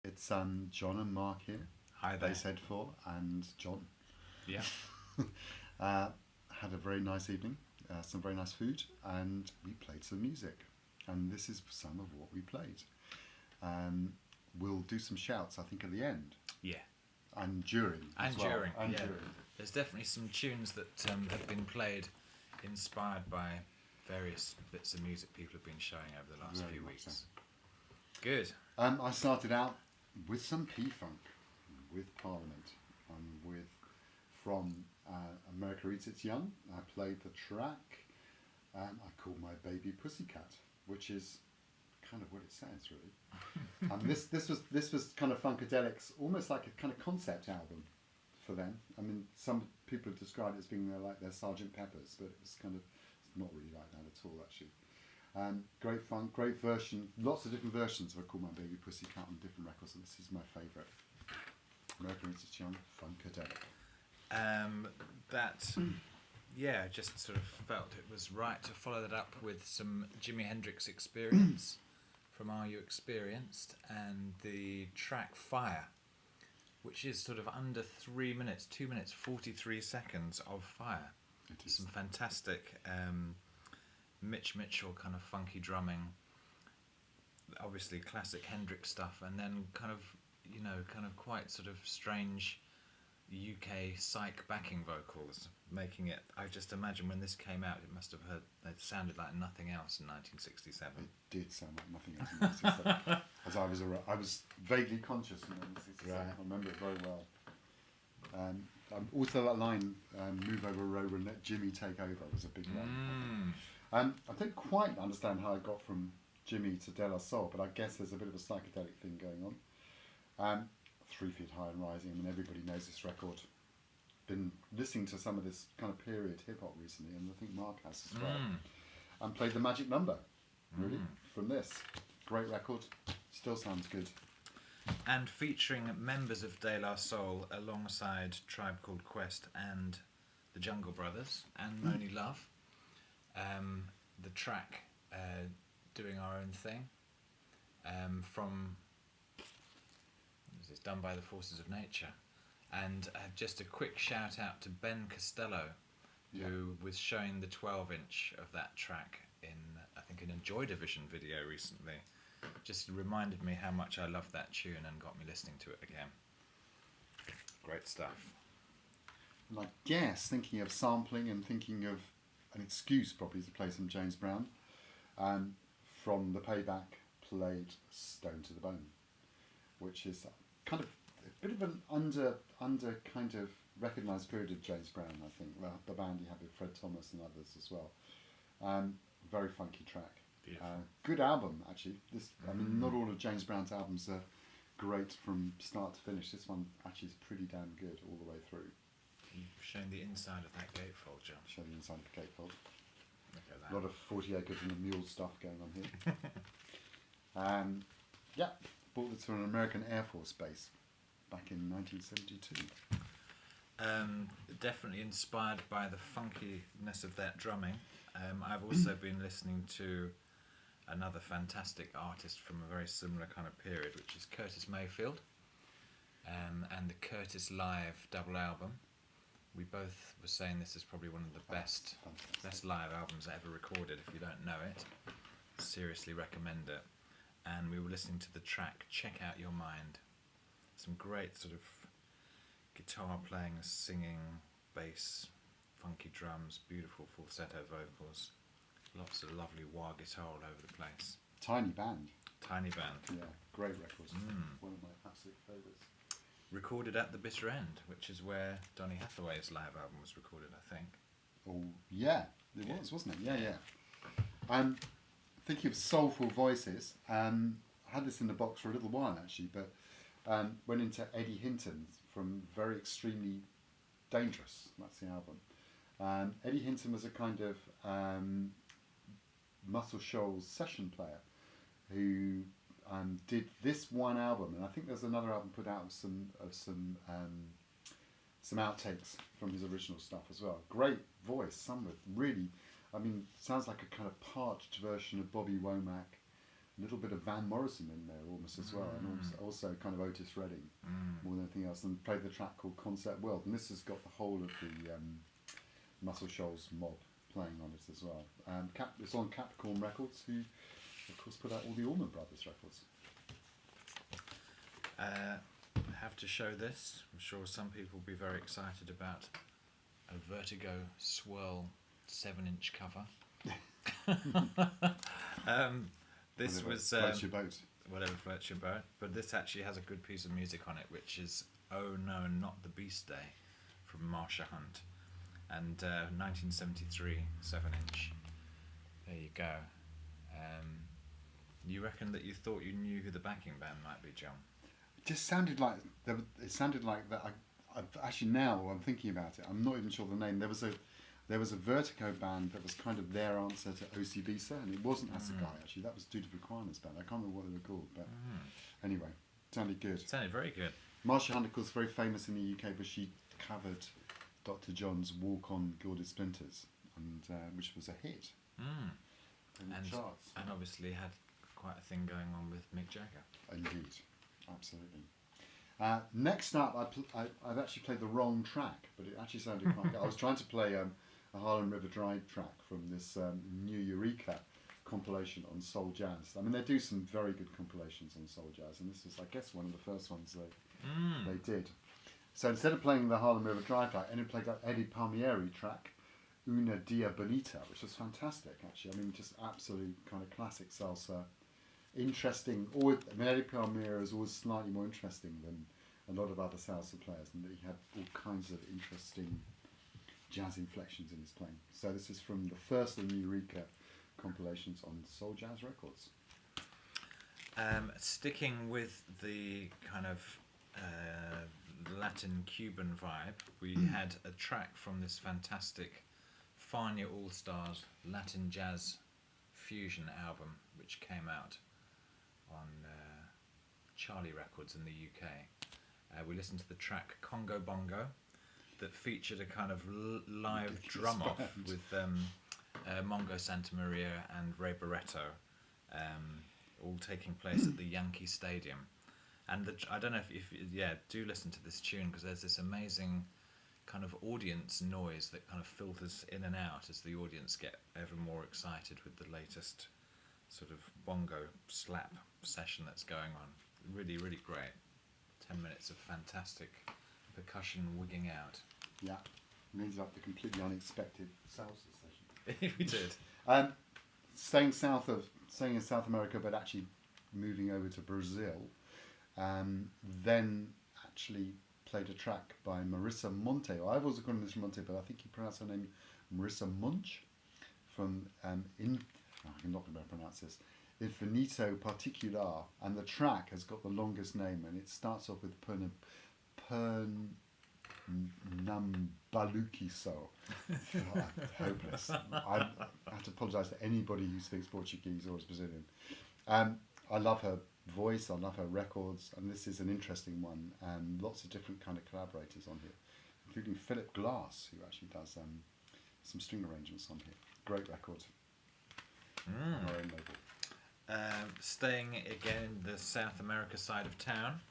It's John and Mark here, Hi there. Basehead 4, and John. Yeah. uh, had a very nice evening, some very nice food, and we played some music. And this is some of what we played. Um, we'll do some shouts, I think, at the end Yeah. and during And as well. during. And Yeah. during. There's definitely some tunes that have been played inspired by various bits of music people have been showing over the last Very few much weeks. so. Good. I started out with some P-Funk, with Parliament, with from America Eats Its Young. I played the track I called My Baby Pussycat, which is kind of what it says, really. This was kind of Funkadelic's, almost like a kind of concept album for them. I mean, some people have described it as being like their Sergeant Pepper's, but it was kind of it's not really like that at all, actually. Great funk, great version, lots of different versions of I Call My Baby Pussycat on different records, and this is my favourite. America Eats Its Young, Funkadelic. That, yeah, just sort of felt it was right to follow that up with some Jimi Hendrix Experience from Are You Experienced, and the track Fire, which is sort of under 3 minutes, 2 minutes 43 seconds of Fire. It is. Some fantastic Mitch Mitchell kind of funky drumming, obviously classic Hendrix stuff, and then kind of quite sort of strange UK psych backing vocals, making it. I just imagine when this came out, it must have it sounded like nothing else in 1967. It did sound like nothing else in 1967. As I was vaguely conscious in 1967. Right. I remember it very well. Also, that line, "Move over, Rover, and let Jimmy take over," was a big one. I don't quite understand how I got from Jimmy to De La Soul, but I guess there's a bit of a psychedelic thing going on. 3 Feet High and Rising. I mean, everybody knows this record. Been listening to some of this kind of period hip hop recently, and I think Mark has as well. And played the Magic Number, really, from this. Great record. Still sounds good. And featuring members of De La Soul alongside Tribe Called Quest and the Jungle Brothers and Moni Love. The track Doing Our Own Thing from it's done by the Forces of Nature. And just a quick shout out to Ben Costello, who was showing the 12-inch of that track in, I think, an Enjoy Division video recently. Just reminded me how much I love that tune and got me listening to it again. Great stuff. And I guess thinking of sampling and thinking of an excuse probably to play some James Brown, from the Payback played Stone to the Bone, which is kind of a bit of an under kind of recognised period of James Brown, I think. Well, the band he had with Fred Thomas and others as well. Very funky track. Good album, actually. I mean, not all of James Brown's albums are great from start to finish. This one actually is pretty damn good all the way through. You've shown the inside of that gatefold, John. Show the inside of the gatefold. Look at A lot of 40 acres and a mule stuff going on here. Yeah, bought this from an American Air Force base back in 1972. Definitely inspired by the funkiness of that drumming. I've also been listening to another fantastic artist from a very similar kind of period, which is Curtis Mayfield, and the Curtis Live double album. We both were saying this is probably one of the best live albums ever recorded. If you don't know it, seriously recommend it. And we were listening to the track Check Out Your Mind. Some great sort of guitar playing, singing, bass, funky drums, beautiful falsetto vocals, lots of lovely wah guitar all over the place. Tiny band. Tiny band. Yeah, great records. One of my absolute favourites. Recorded at the Bitter End, which is where Donny Hathaway's live album was recorded, I think. Oh, yeah, it was, wasn't it? Yeah. Thinking of soulful voices, I had this in the box for a little while actually, but went into Eddie Hinton from Very Extremely Dangerous. That's the album. Eddie Hinton was a kind of Muscle Shoals session player who did this one album, and I think there's another album put out of some outtakes from his original stuff as well. Great voice, sung with really, I mean, sounds like a kind of parched version of Bobby Womack, a little bit of Van Morrison in there almost as well, and also kind of Otis Redding more than anything else, and played the track called Concert World, and this has got the whole of the Muscle Shoals mob playing on it as well. It's on Capricorn Records, who of course put out all the Allman Brothers records. I have to show this. I'm sure some people will be very excited about a Vertigo Swirl 7-inch cover. This Whatever was floats your boat. whatever floats your boat, but this actually has a good piece of music on it, which is "Oh No, Not the Beast Day" from Marsha Hunt, and 1973 7-inch. There you go. You reckon that you thought you knew who the backing band might be, John? It just sounded like it sounded like that. I actually, now I'm thinking about it, I'm not even sure the name. There was a Vertigo band that was kind of their answer to OCBisa, and it wasn't Hasagai actually. That was Judith Requirements band. I can't remember what they were called, but anyway, sounded good. It sounded very good. Marsha Hunt, of course, very famous in the UK, but she covered Dr. John's "Walk On Gilded Splinters," and which was a hit in the charts. And obviously had quite a thing going on with Mick Jagger. Indeed, absolutely. Next up, I've actually played the wrong track, but it actually sounded quite good. I was trying to play a Harlem River Drive track from this new Eureka compilation on soul jazz. I mean, they do some very good compilations on soul jazz, and this was, I guess, one of the first ones they did. So instead of playing the Harlem River Drive track, I played that Eddie Palmieri track, Una Dia Bonita, which was fantastic, actually. I mean, just absolute kind of classic salsa. Interesting. Eddie Palmieri is always slightly more interesting than a lot of other salsa players, and he had all kinds of interesting jazz inflections in his playing. So this is from the first of the Eureka compilations on Soul Jazz Records. Sticking with the kind of Latin Cuban vibe, we had a track from this fantastic Fania All Stars Latin Jazz Fusion album, which came out on Charlie Records in the UK. We listened to the track Congo Bongo, that featured a kind of live drum off with Mongo Santamaria and Ray Barretto, all taking place at the Yankee Stadium. And I don't know if do listen to this tune, because there's this amazing kind of audience noise that kind of filters in and out as the audience get ever more excited with the latest sort of bongo slap session that's going on. Really, really great. 10 minutes of fantastic percussion wigging out. Yeah, means like the completely unexpected salsa session. We did. Staying in South America, but actually moving over to Brazil. Then actually played a track by Marissa Monte. I've always called her Marissa Monte, but I think you pronounce her name Marissa Munch from I'm not going to pronounce this. Infinito Particular, and the track has got the longest name, and it starts off with Pernambaluquiso. Hopeless. I have to apologise to anybody who speaks Portuguese or is Brazilian. I love her voice, I love her records, and this is an interesting one, and lots of different kind of collaborators on here, including Philip Glass, who actually does some string arrangements on here. Great record. Our own label. Staying again in the South America side of town,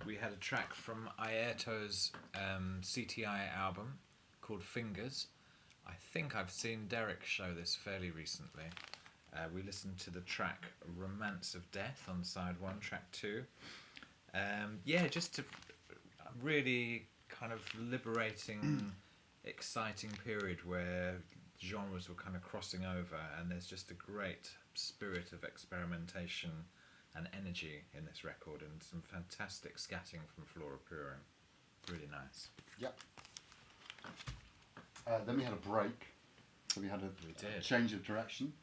we had a track from Airto's CTI album called Fingers. I think I've seen Derek show this fairly recently. We listened to the track Romance of Death on side 1, track 2. Just a really kind of liberating, exciting period where genres were kind of crossing over, and there's just a great spirit of experimentation and energy in this record, and some fantastic scatting from Flora Purim. Really nice. Yep. Then we had a break, so we had a change of direction,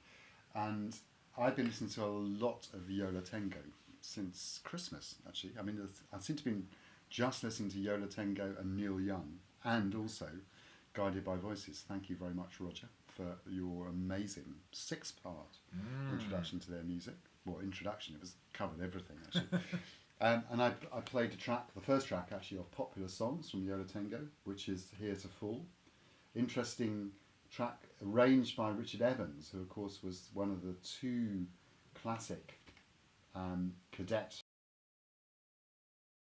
and I've been listening to a lot of Yola Tango since Christmas, actually. I mean, I seem to be just listening to Yola Tango and Neil Young, and also Guided by Voices. Thank you very much, Roger, for your amazing 6-part introduction to their music. Well, introduction, it was covered everything, actually. And I played the first track, actually, of Popular Songs from Yola Tango, which is Here to Fall. Interesting track, arranged by Richard Evans, who, of course, was one of the 2 classic cadet